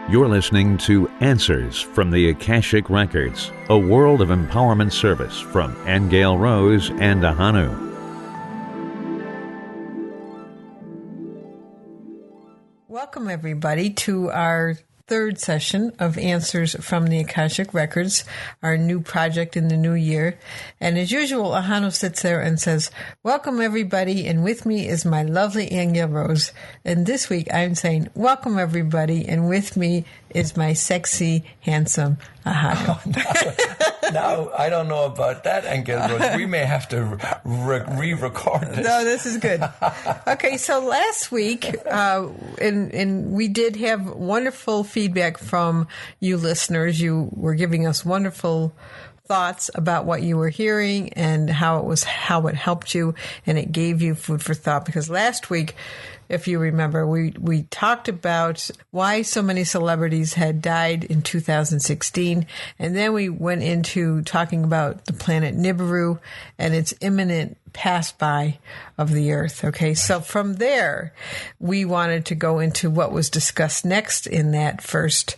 You're listening to Answers from the Akashic Records, a world of empowerment service from Aingeal Rose Ahonu. Welcome, everybody, to our third session of Answers from the Akashic Records, our new project in the new year. And as usual, Ahonu sits there and says, welcome, everybody, and with me is my lovely Aingeal Rose. And this week I'm saying, welcome, everybody, and with me is my sexy, handsome Ahonu. Now, I don't know about that, Aingeal Rose. We may have to re-record this. No, this is good. Okay, so last week, and we did have wonderful feedback from you listeners. You were giving us wonderful thoughts about what you were hearing and how it helped you, and it gave you food for thought. Because last week, if you remember, we talked about why so many celebrities had died in 2016, and then we went into talking about the planet Nibiru and its imminent pass-by of the Earth. Okay, so from there, we wanted to go into what was discussed next in that first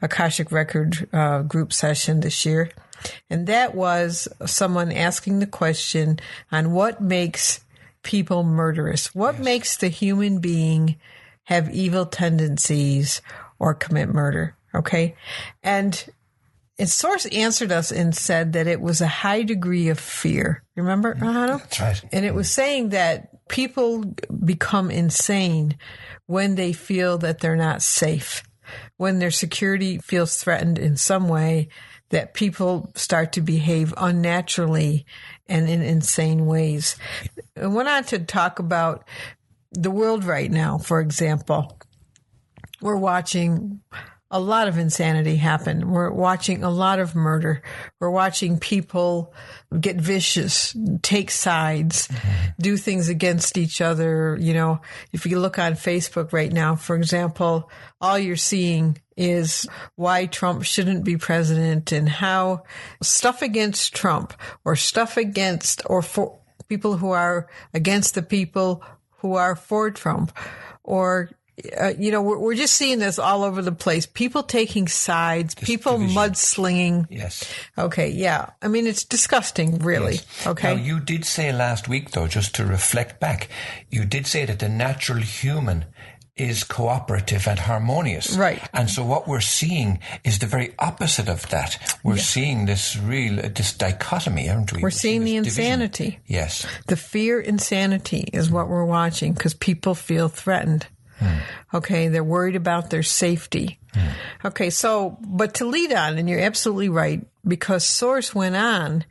Akashic Record group session this year, and that was someone asking the question on what makes people murderous. What makes the human being have evil tendencies or commit murder? Okay. And its source answered us and said that it was a high degree of fear. Remember, Ahonu? That's right. And it was saying that people become insane when they feel that they're not safe, when their security feels threatened in some way, that people start to behave unnaturally and in insane ways. I went on to talk about the world right now, for example. We're watching a lot of insanity happen. We're watching a lot of murder. We're watching people get vicious, take sides, do things against each other. You know, if you look on Facebook right now, for example, all you're seeing is why Trump shouldn't be president and how stuff against Trump or stuff against or for people who are against the people who are for Trump, or we're just seeing this all over the place. People taking sides, people mudslinging. Yes. Okay, yeah. I mean, it's disgusting, really. Yes. Okay. Now, you did say last week, though, just to reflect back, you did say that the natural human is cooperative and harmonious. Right. And so what we're seeing is the very opposite of that. We're seeing this dichotomy, aren't we? We're seeing the insanity. Division. Yes. The fear insanity is what we're watching because people feel threatened. Okay, they're worried about their safety. Okay, so, but to lead on, and you're absolutely right, because Source went on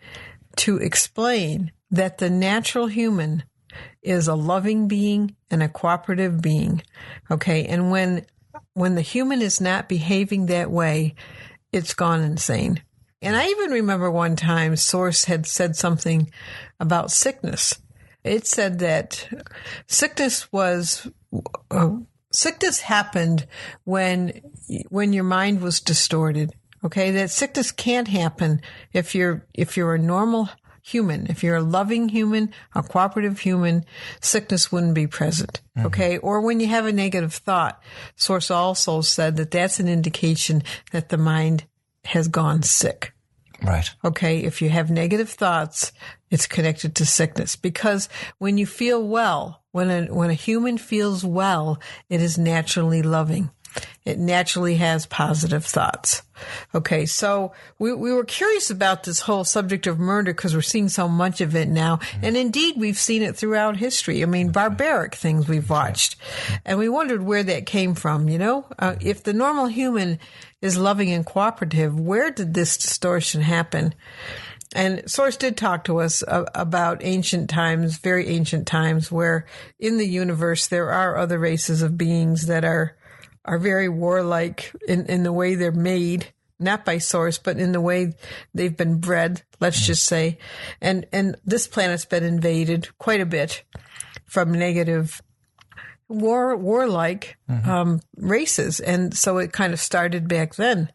to explain that the natural human is a loving being and a cooperative being. Okay, and when the human is not behaving that way, it's gone insane. And I even remember one time Source had said something about sickness. It said that sickness happened when your mind was distorted. Okay, that sickness can't happen if you're a normal human. If you're a loving human, a cooperative human, sickness wouldn't be present. Okay, or when you have a negative thought. Source also said that that's an indication that the mind has gone sick. Right. Okay, if you have negative thoughts, it's connected to sickness. Because when you feel well, when a human feels well, it is naturally loving. It naturally has positive thoughts. Okay, so we were curious about this whole subject of murder because we're seeing so much of it now. And indeed, we've seen it throughout history. I mean, barbaric things we've watched. And we wondered where that came from, you know? If the normal human is loving and cooperative, where did this distortion happen? And Source did talk to us about ancient times, very ancient times, where in the universe there are other races of beings that are very warlike in the way they're made, not by Source, but in the way they've been bred, let's just say. And this planet's been invaded quite a bit from negative warlike races. And so it kind of started back then.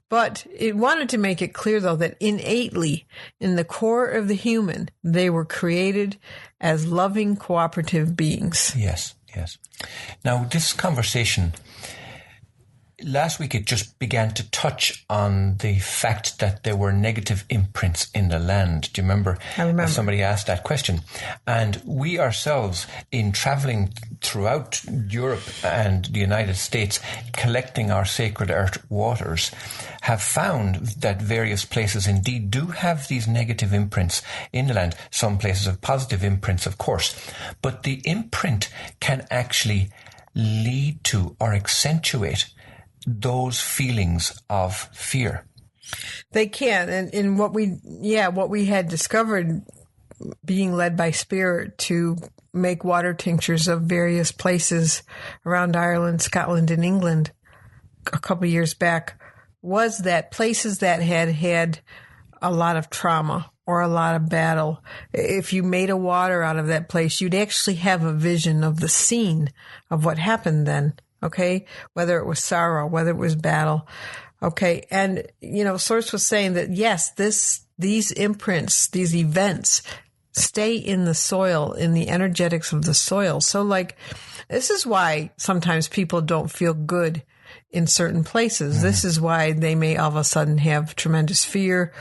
But it wanted to make it clear, though, that innately, in the core of the human, they were created as loving, cooperative beings. Yes, yes. Now, this conversation last week it just began to touch on the fact that there were negative imprints in the land. Do you remember? I remember. Somebody asked that question. And we ourselves, in traveling throughout Europe and the United States, collecting our sacred earth waters, have found that various places indeed do have these negative imprints in the land. Some places have positive imprints, of course. But the imprint can actually lead to or accentuate those feelings of fear. They can. And in what we had discovered, being led by Spirit to make water tinctures of various places around Ireland, Scotland, and England a couple of years back, was that places that had a lot of trauma or a lot of battle, if you made a water out of that place, you'd actually have a vision of the scene of what happened then, okay? Whether it was sorrow, whether it was battle, okay? And, Source was saying that, yes, these imprints, these events stay in the soil, in the energetics of the soil. So, this is why sometimes people don't feel good in certain places. This is why they may all of a sudden have tremendous fear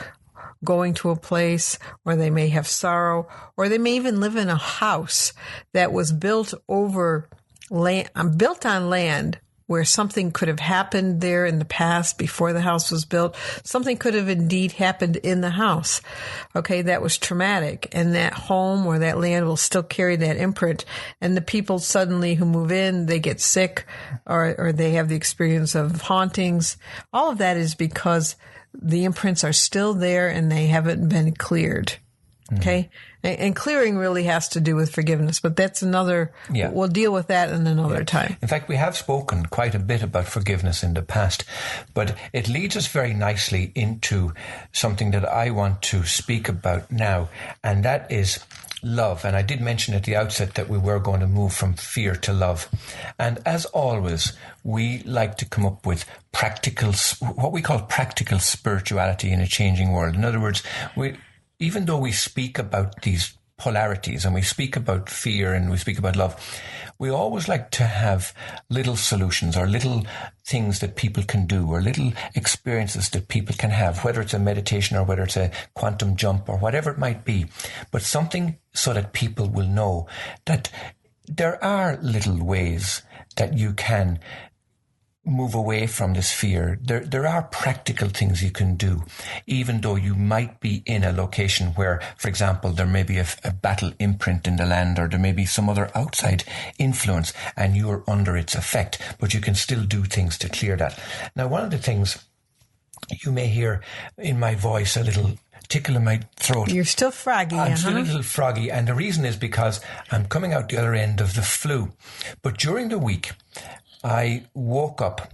going to a place, or they may have sorrow, or they may even live in a house that was built on land where something could have happened there in the past before the house was built. Something could have indeed happened in the house, okay, that was traumatic, and that home or that land will still carry that imprint. And the people suddenly who move in, they get sick, or they have the experience of hauntings. All of that is because the imprints are still there and they haven't been cleared. Okay. And clearing really has to do with forgiveness, but that's we'll deal with that in another time. In fact, we have spoken quite a bit about forgiveness in the past, but it leads us very nicely into something that I want to speak about now, and that is love. And I did mention at the outset that we were going to move from fear to love. And as always, we like to come up with what we call practical spirituality in a changing world. In other words, even though we speak about these polarities and we speak about fear and we speak about love, we always like to have little solutions or little things that people can do or little experiences that people can have, whether it's a meditation or whether it's a quantum jump or whatever it might be, but something so that people will know that there are little ways that you can move away from this fear. There are practical things you can do, even though you might be in a location where, for example, there may be a battle imprint in the land, or there may be some other outside influence and you're under its effect, but you can still do things to clear that. Now, one of the things you may hear in my voice, a little tickle in my throat. You're still froggy. I'm still a little froggy, and the reason is because I'm coming out the other end of the flu. But during the week, I woke up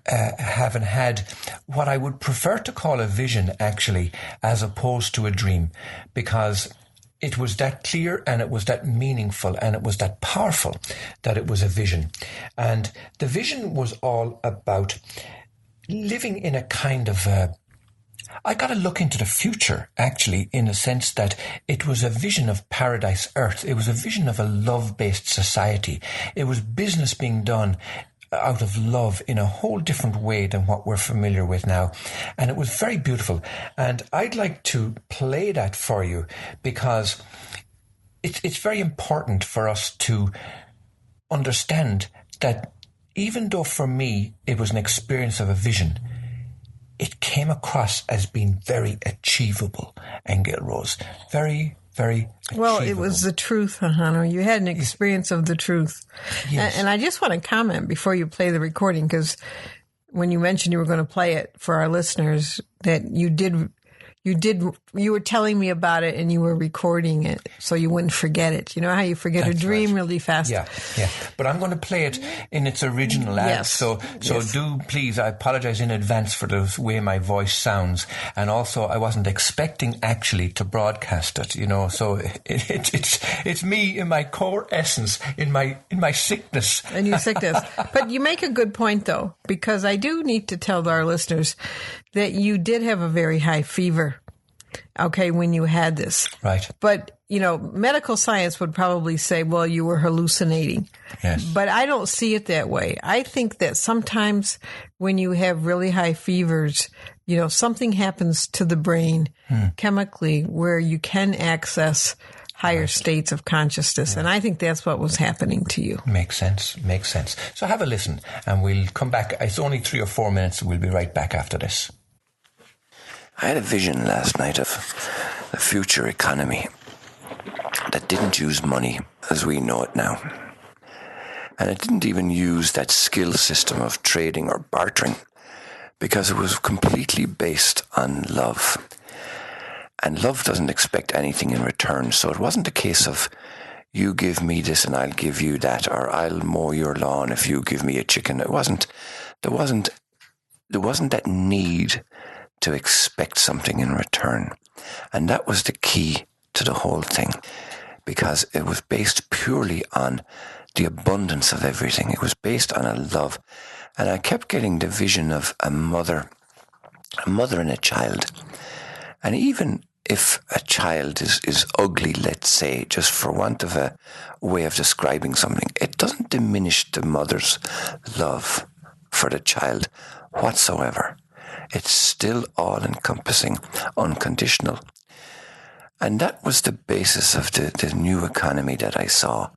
having had what I would prefer to call a vision, actually, as opposed to a dream, because it was that clear and it was that meaningful and it was that powerful that it was a vision. And the vision was all about living in a kind of I got to look into the future, actually, in a sense that it was a vision of paradise earth. It was a vision of a love-based society. It was business being done out of love in a whole different way than what we're familiar with now. And it was very beautiful. And I'd like to play that for you because it's very important for us to understand that even though for me it was an experience of a vision, it came across as being very achievable, Aingeal Rose. Very, very achievable. Well, it was the truth, Ahonu. You had an experience of the truth. Yes. And I just want to comment before you play the recording, because when you mentioned you were going to play it for our listeners, that you were telling me about it and you were recording it so you wouldn't forget it. You know how you forget a dream really fast? Yeah. But I'm going to play it in its original ad. Yes. So do please, I apologize in advance for the way my voice sounds. And also I wasn't expecting actually to broadcast it, so it's me in my core essence, in my sickness. In your sickness. But you make a good point though, because I do need to tell our listeners that you did have a very high fever okay, when you had this. Right. But, medical science would probably say, well, you were hallucinating. Yes. But I don't see it that way. I think that sometimes when you have really high fevers, something happens to the brain chemically where you can access higher states of consciousness. And I think that's what was happening to you. Makes sense. So have a listen and we'll come back. It's only 3 or 4 minutes. We'll be right back after this. I had a vision last night of the future economy that didn't use money as we know it now. And it didn't even use that skill system of trading or bartering because it was completely based on love. And love doesn't expect anything in return. So it wasn't a case of you give me this and I'll give you that, or I'll mow your lawn if you give me a chicken. There wasn't that need to expect something in return. And that was the key to the whole thing, because it was based purely on the abundance of everything. It was based on a love. And I kept getting the vision of a mother and a child. And even if a child is ugly, let's say, just for want of a way of describing something, it doesn't diminish the mother's love for the child whatsoever. It's still all-encompassing, unconditional. And that was the basis of the new economy that I saw,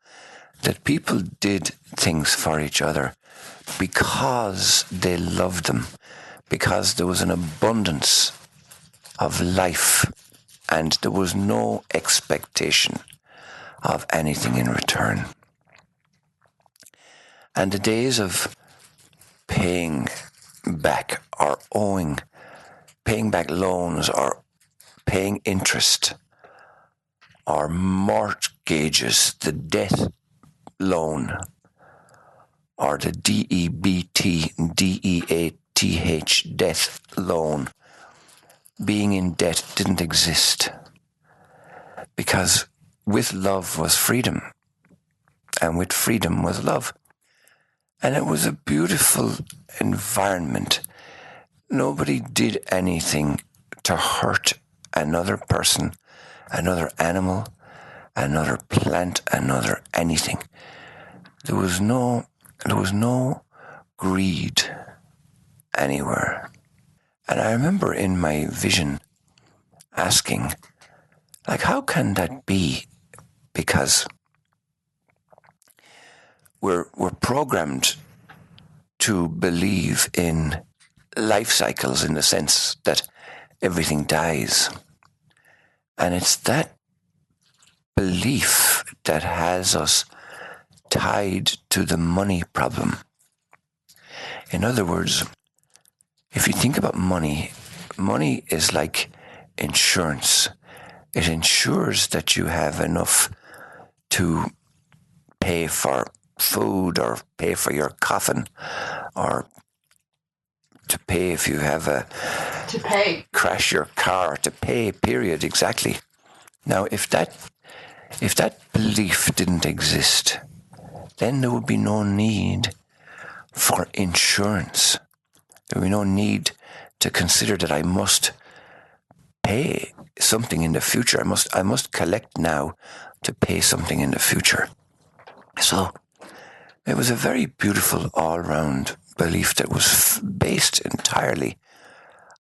that people did things for each other because they loved them, because there was an abundance of life and there was no expectation of anything in return. And the days of paying back or paying back loans or paying interest or mortgages, the debt loan or the DEBT, debt loan, being in debt didn't exist, because with love was freedom, and with freedom was love. And it was a beautiful environment. Nobody did anything to hurt another person, another animal, another plant, another anything. There was no greed anywhere. And I remember in my vision asking, how can that be? Because we're programmed to believe in life cycles, in the sense that everything dies. And it's that belief that has us tied to the money problem. In other words, if you think about money is like insurance. It ensures that you have enough to pay for food, or pay for your coffin, or to pay if you have crash your car, to pay, period, exactly. Now, if that belief didn't exist, then there would be no need for insurance. There would be no need to consider that I must pay something in the future. I must collect now to pay something in the future. So it was a very beautiful all-round belief that was based entirely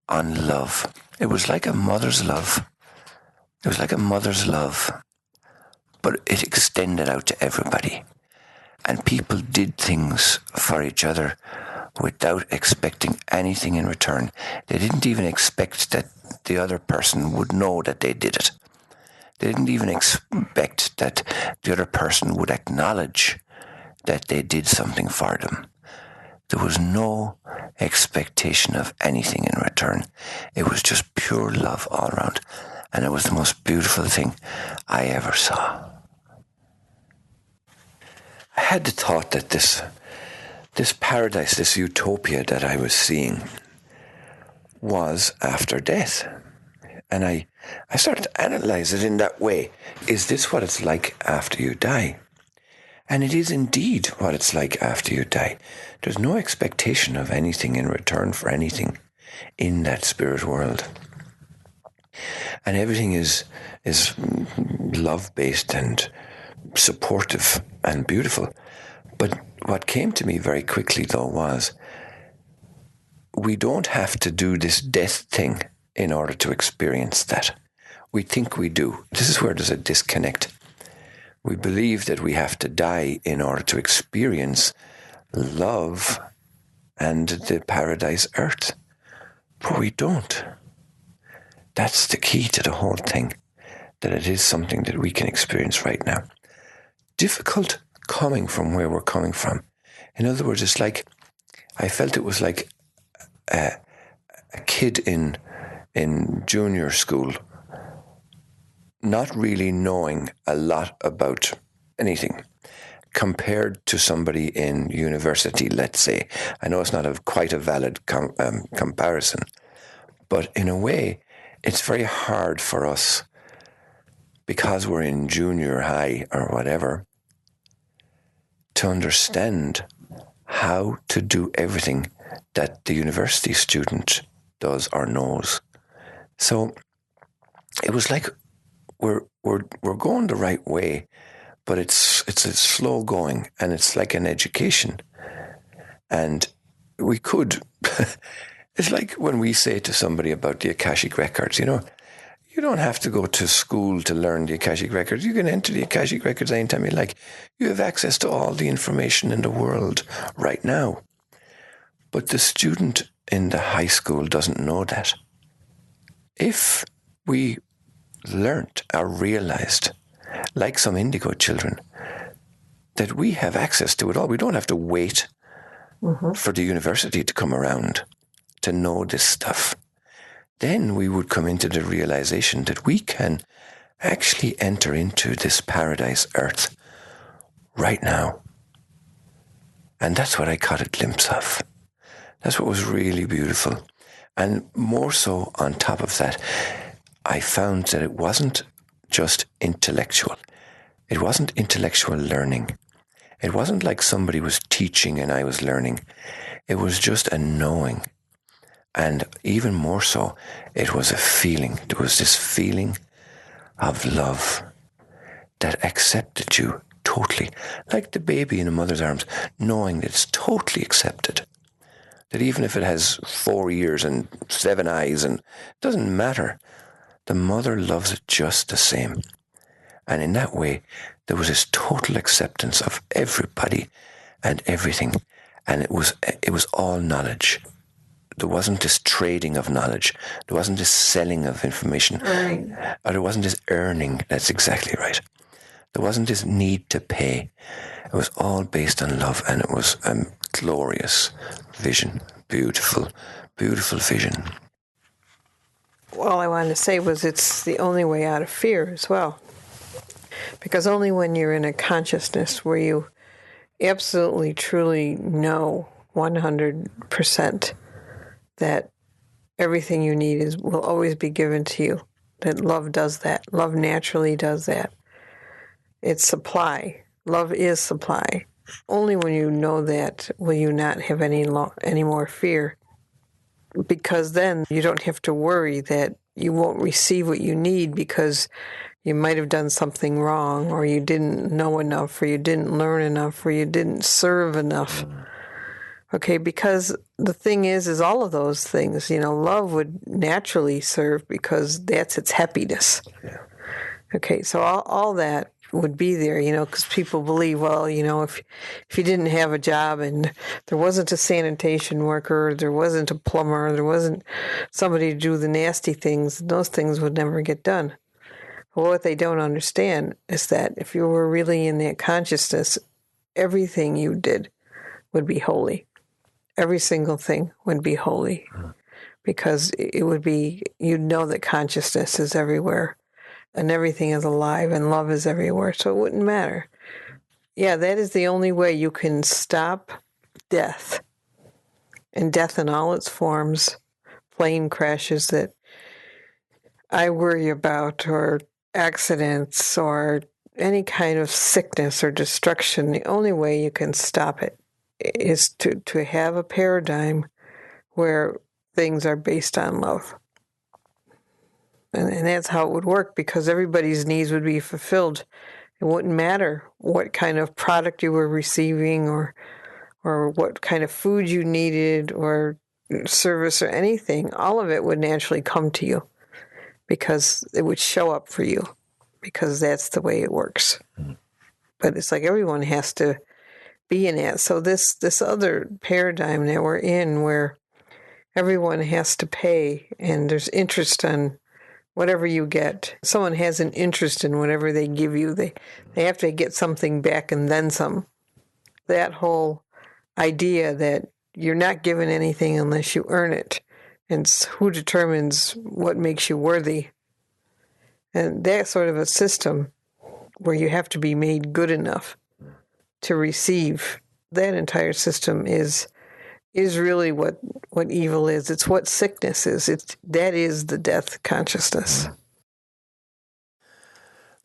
on love. It was like a mother's love. It was like a mother's love, but it extended out to everybody. And people did things for each other without expecting anything in return. They didn't even expect that the other person would know that they did it. They didn't even expect that the other person would acknowledge that they did something for them. There was no expectation of anything in return. It was just pure love all around. And it was the most beautiful thing I ever saw. I had the thought that this paradise, this utopia that I was seeing was after death. And I started to analyze it in that way. Is this what it's like after you die? And it is indeed what it's like after you die. There's no expectation of anything in return for anything in that spirit world. And everything is love-based and supportive and beautiful. But what came to me very quickly, though, was we don't have to do this death thing in order to experience that. We think we do. This is where there's a disconnect. We believe that we have to die in order to experience love and the paradise earth. But we don't. That's the key to the whole thing, that it is something that we can experience right now. Difficult coming from where we're coming from. In other words, it's like, I felt it was like a kid in junior school not really knowing a lot about anything compared to somebody in university, let's say. I know it's not quite a valid comparison, but in a way, it's very hard for us, because we're in junior high or whatever, to understand how to do everything that the university student does or knows. So it was like we're going the right way, but it's a slow going, and it's like an education. And we could, it's like when we say to somebody about the Akashic Records, you don't have to go to school to learn the Akashic Records. You can enter the Akashic Records anytime you like. You have access to all the information in the world right now. But the student in the high school doesn't know that. If we learnt or realized, like some indigo children, that we have access to it all, we don't have to wait for the university to come around to know this stuff, then we would come into the realization that we can actually enter into this paradise earth right now. And that's what I caught a glimpse of. That's what was really beautiful. And more so, on top of that, I found that it wasn't just intellectual. It wasn't intellectual learning. It wasn't like somebody was teaching and I was learning. It was just a knowing. And even more so, it was a feeling. There was this feeling of love that accepted you totally. Like the baby in a mother's arms, knowing that it's totally accepted. That even if it has 4 ears and 7 eyes, and it doesn't matter, the mother loves it just the same. And in that way, there was this total acceptance of everybody and everything. And it was all knowledge. There wasn't this trading of knowledge. There wasn't this selling of information. Or there wasn't this earning. That's exactly right. There wasn't this need to pay. It was all based on love, and it was a glorious vision. Beautiful, beautiful vision. All I wanted to say was it's the only way out of fear as well. Because only when you're in a consciousness where you absolutely, truly know 100% that everything you need will always be given to you, that love does that. Love naturally does that. It's supply. Love is supply. Only when you know that will you not have any more fear, because then you don't have to worry that you won't receive what you need because you might have done something wrong, or you didn't know enough, or you didn't learn enough, or you didn't serve enough. Okay, because the thing is all of those things, love would naturally serve because that's its happiness. Yeah. Okay, so all that would be there, because people believe, well, if you didn't have a job and there wasn't a sanitation worker, there wasn't a plumber, there wasn't somebody to do the nasty things, those things would never get done. But what they don't understand is that if you were really in that consciousness, everything you did would be holy. Every single thing would be holy, because it would be, you'd know that consciousness is everywhere. And everything is alive, and love is everywhere, so it wouldn't matter. Yeah, that is the only way you can stop death. And death in all its forms, plane crashes that I worry about, or accidents, or any kind of sickness or destruction. The only way you can stop it is to have a paradigm where things are based on love. And that's how it would work, because everybody's needs would be fulfilled. It wouldn't matter what kind of product you were receiving or what kind of food you needed or service or anything. All of it would naturally come to you because it would show up for you, because that's the way it works. But it's like everyone has to be in that. So this other paradigm that we're in, where everyone has to pay and there's interest on whatever you get. Someone has an interest in whatever they give you. They have to get something back and then some. That whole idea that you're not given anything unless you earn it. And who determines what makes you worthy? And that sort of a system where you have to be made good enough to receive, that entire system is really what evil is. It's what sickness is. That is the death consciousness.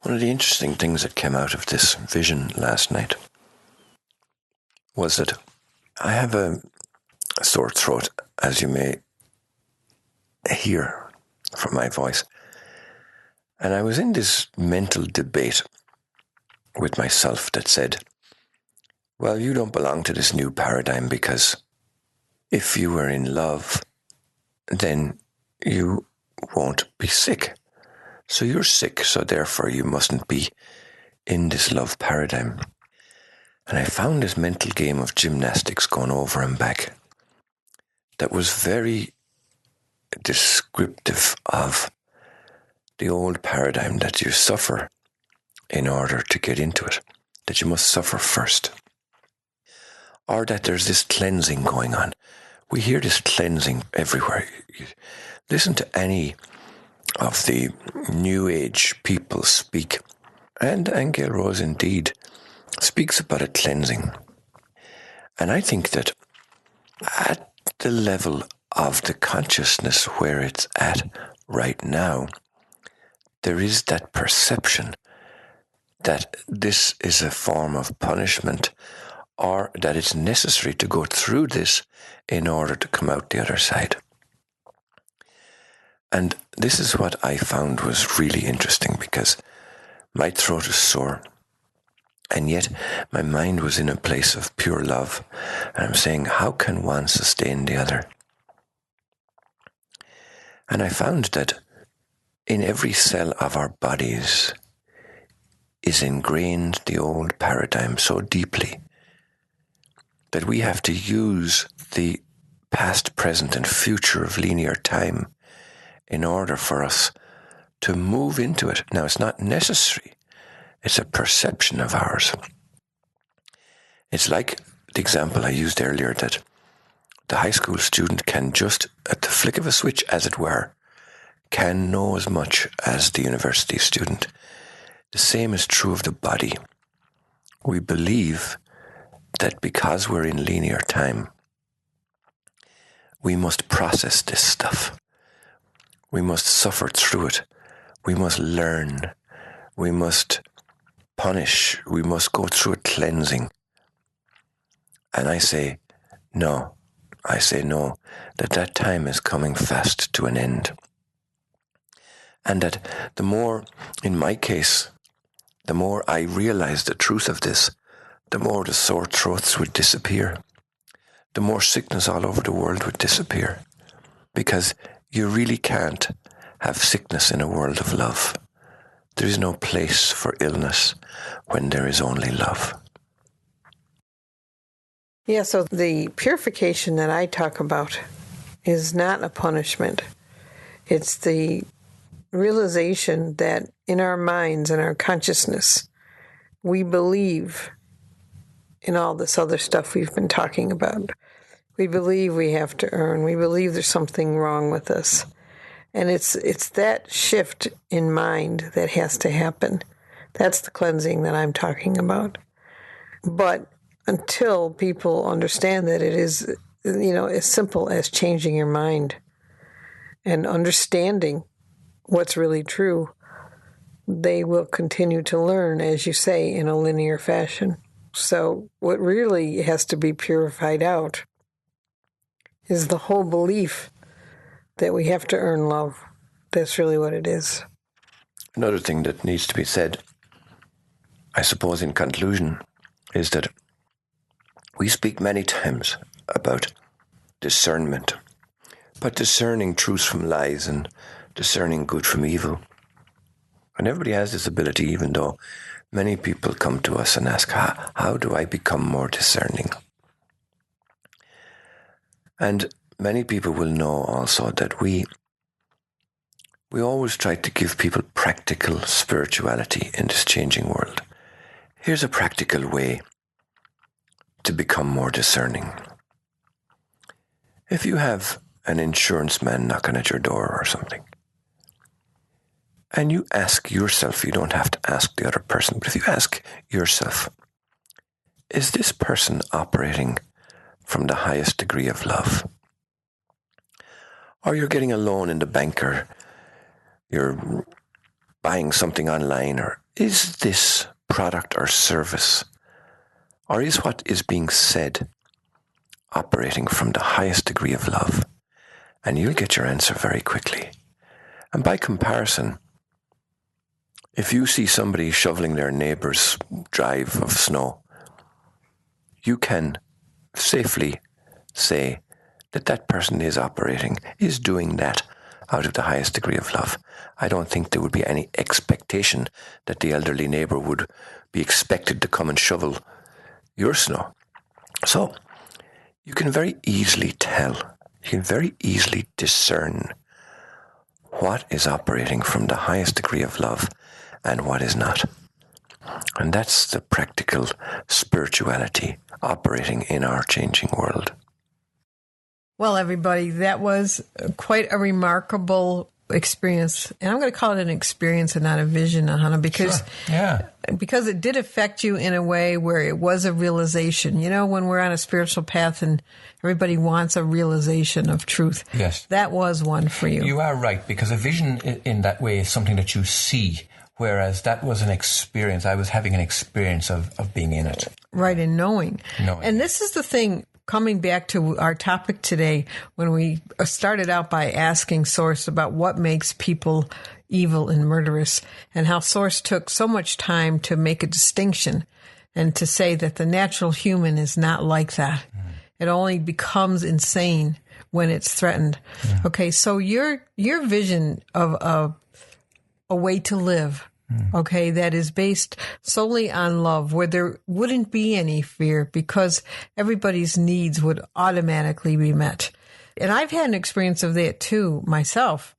One of the interesting things that came out of this vision last night was that I have a sore throat, as you may hear from my voice. And I was in this mental debate with myself that said, well, you don't belong to this new paradigm, because if you were in love, then you won't be sick. So you're sick, so therefore you mustn't be in this love paradigm. And I found this mental game of gymnastics going over and back that was very descriptive of the old paradigm, that you suffer in order to get into it, that you must suffer first. Or that there's this cleansing going on. We hear this cleansing everywhere. You listen to any of the New Age people speak, and Aingeal Rose indeed speaks about a cleansing. And I think that at the level of the consciousness where it's at right now, there is that perception that this is a form of punishment, or that it's necessary to go through this in order to come out the other side. And this is what I found was really interesting, because my throat is sore, and yet my mind was in a place of pure love. And I'm saying, how can one sustain the other? And I found that in every cell of our bodies is ingrained the old paradigm so deeply that we have to use the past, present, and future of linear time in order for us to move into it. Now, it's not necessary. It's a perception of ours. It's like the example I used earlier, that the high school student can just, at the flick of a switch, as it were, can know as much as the university student. The same is true of the body. We believe that because we're in linear time, we must process this stuff. We must suffer through it. We must learn. We must punish. We must go through a cleansing. And I say no, that time is coming fast to an end. And that the more, in my case, the more I realize the truth of this, the more the sore throats would disappear. The more sickness all over the world would disappear. Because you really can't have sickness in a world of love. There is no place for illness when there is only love. Yeah, so the purification that I talk about is not a punishment. It's the realization that in our minds and our consciousness, we believe in all this other stuff we've been talking about. We believe we have to earn. We believe there's something wrong with us. And it's that shift in mind that has to happen. That's the cleansing that I'm talking about. But until people understand that it is, as simple as changing your mind and understanding what's really true, they will continue to learn, as you say, in a linear fashion. So what really has to be purified out is the whole belief that we have to earn love, That's really what it is. Another thing that needs to be said, I suppose, in conclusion, is that we speak many times about discernment, but discerning truth from lies and discerning good from evil. And everybody has this ability, even though many people come to us and ask, how do I become more discerning? And many people will know also that we always try to give people practical spirituality in this changing world. Here's a practical way to become more discerning. If you have an insurance man knocking at your door or something, and you ask yourself, you don't have to ask the other person, but if you ask yourself, is this person operating from the highest degree of love? Or you're getting a loan in the bank, or you're buying something online, or is this product or service, or is what is being said operating from the highest degree of love? And you'll get your answer very quickly. And by comparison, if you see somebody shoveling their neighbor's drive of snow, you can safely say that that person is doing that out of the highest degree of love. I don't think there would be any expectation that the elderly neighbor would be expected to come and shovel your snow. So you can very easily tell, you can very easily discern what is operating from the highest degree of love and what is not. And that's the practical spirituality operating in our changing world. Well, everybody, that was quite a remarkable experience. And I'm going to call it an experience and not a vision, Ahonu, because it did affect you in a way where it was a realization. You know, when we're on a spiritual path and everybody wants a realization of truth. Yes. That was one for you. You are right, because a vision in that way is something that you see, whereas that was an experience. I was having an experience of being in it. Right, and knowing. And this is the thing. Coming back to our topic today, when we started out by asking Source about what makes people evil and murderous, and how Source took so much time to make a distinction and to say that the natural human is not like that. It only becomes insane when it's threatened. Okay, so your vision of a way to live, okay, that is based solely on love, where there wouldn't be any fear because everybody's needs would automatically be met. And I've had an experience of that too myself.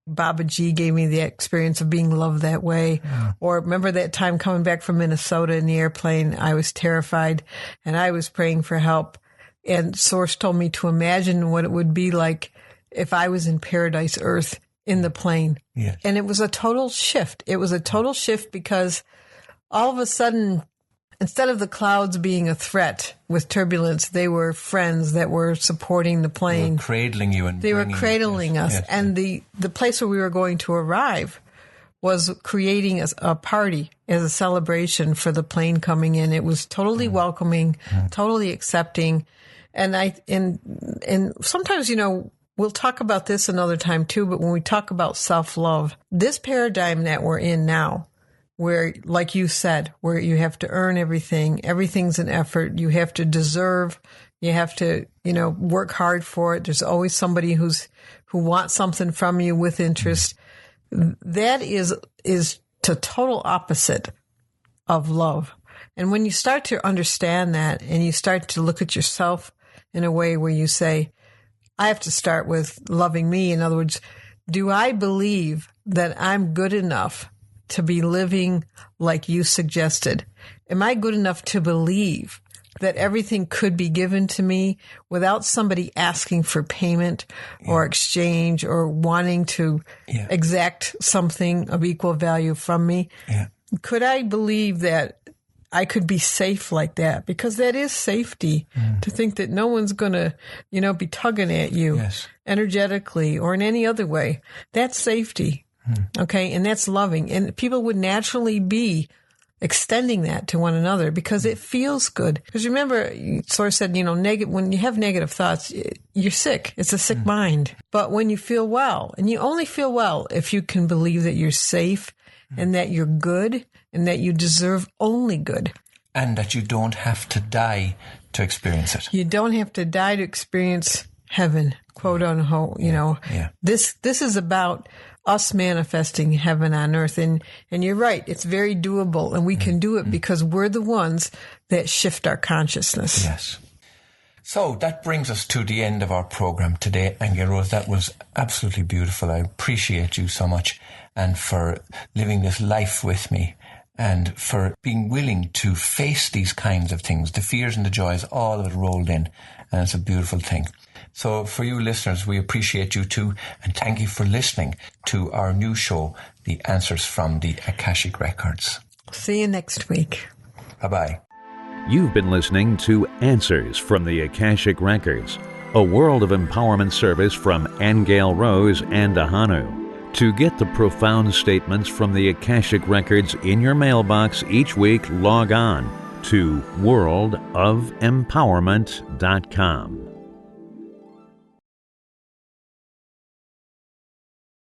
Baba G gave me the experience of being loved that way. Or remember that time coming back from Minnesota in the airplane, I was terrified and I was praying for help. And Source told me to imagine what it would be like if I was in Paradise Earth in the plane. Yes. And it was a total shift. It was a total shift because all of a sudden, instead of the clouds being a threat with turbulence, they were friends that were supporting the plane. They were cradling you and they were cradling us. Yes. And the place where we were going to arrive was creating a party as a celebration for the plane coming in. It was totally welcoming, totally accepting. And sometimes, you know, we'll talk about this another time too, but when we talk about self-love, this paradigm that we're in now, where, like you said, where you have to earn everything, everything's an effort, you have to deserve, you have to, you know, work hard for it. There's always somebody who wants something from you with interest. That is the total opposite of love. And when you start to understand that and you start to look at yourself in a way where you say, I have to start with loving me. In other words, do I believe that I'm good enough to be living like you suggested? Am I good enough to believe that everything could be given to me without somebody asking for payment or exchange or wanting to exact something of equal value from me? Yeah. Could I believe that I could be safe like that? Because that is safety, to think that no one's going to, you know, be tugging at you energetically or in any other way. That's safety. Okay. And that's loving. And people would naturally be extending that to one another because it feels good. Because remember, Source said, when you have negative thoughts, you're sick. It's a sick mind. But when you feel well, and you only feel well if you can believe that you're safe and that you're good and that you deserve only good. And that you don't have to die to experience it. You don't have to die to experience heaven, quote unquote. This is about us manifesting heaven on earth. And you're right, it's very doable, and we can do it because we're the ones that shift our consciousness. Yes. So that brings us to the end of our program today, Aingeal Rose. That was absolutely beautiful. I appreciate you so much, and for living this life with me, and for being willing to face these kinds of things, the fears and the joys, all of it rolled in, and it's a beautiful thing. So for you listeners, we appreciate you too, and thank you for listening to our new show, The Answers from the Akashic Records. See you next week. Bye-bye. You've been listening to Answers from the Akashic Records, a world of empowerment service from Aingeal Rose Ahonu. To get the profound statements from the Akashic Records in your mailbox each week, log on to worldofempowerment.com.